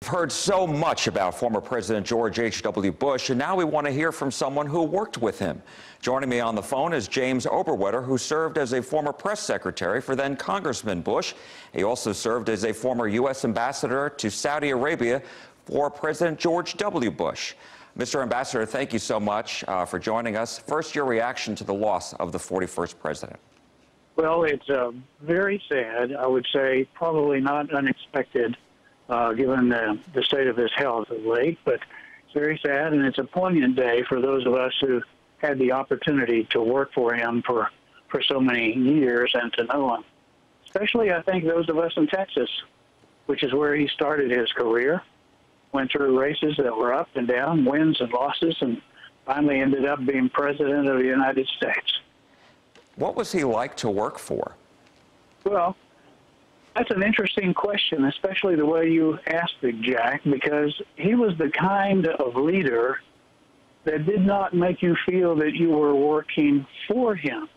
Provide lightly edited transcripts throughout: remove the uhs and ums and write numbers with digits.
We've heard so much about former President George H.W. Bush, and now we want to hear from someone who worked with him. Joining me on the phone is James Oberwetter, who served as a former press secretary for then-Congressman Bush. He also served as a former U.S. ambassador to Saudi Arabia for President George W. Bush. Mr. Ambassador, thank you so much for joining us. First, your reaction to the loss of the 41st president. Well, it's very sad. I would say probably not unexpected, given the state of his health of late, but it's very sad, and it's a poignant day for those of us who had the opportunity to work for him for so many years and to know him. Especially, I think, those of us in Texas, which is where he started his career, went through races that were up and down, wins and losses, and finally ended up being president of the United States. What was he like to work for? Well, that's an interesting question, especially the way you asked it, Jack, because he was the kind of leader that did not make you feel that you were working for him.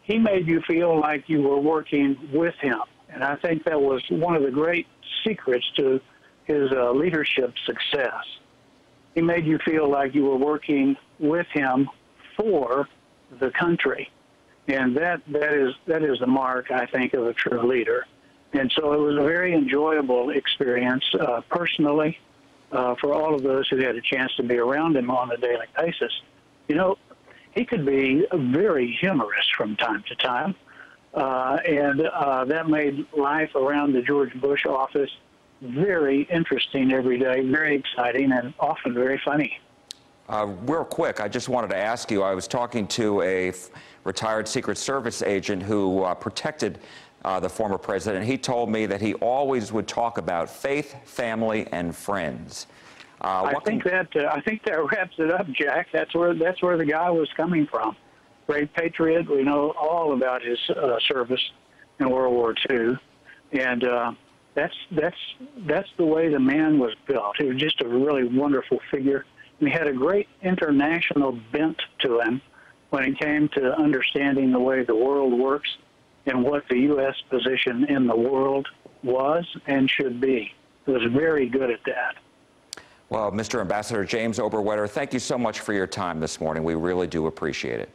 He made you feel like you were working with him. And I think that was one of the great secrets to his leadership success. He made you feel like you were working with him for the country. And that is the mark, I think, of a true leader. And so it was a very enjoyable experience personally for all of those who had a chance to be around him on a daily basis. You know, he could be very humorous from time to time, and that made life around the George Bush office very interesting every day, very exciting, and often very funny. Real quick, I just wanted to ask you, I was talking to a retired Secret Service agent who protected the former president. He told me that he always would talk about faith, family, and friends. I think that wraps it up, Jack. That's where the guy was coming from. Great patriot. We know all about his service in World War II, and that's the way the man was built. He was just a really wonderful figure. And he had a great international bent to him when it came to understanding the way the world works and what the U.S. position in the world was and should be. He was very good at that. Well, Mr. Ambassador James Oberwetter, thank you so much for your time this morning. We really do appreciate it.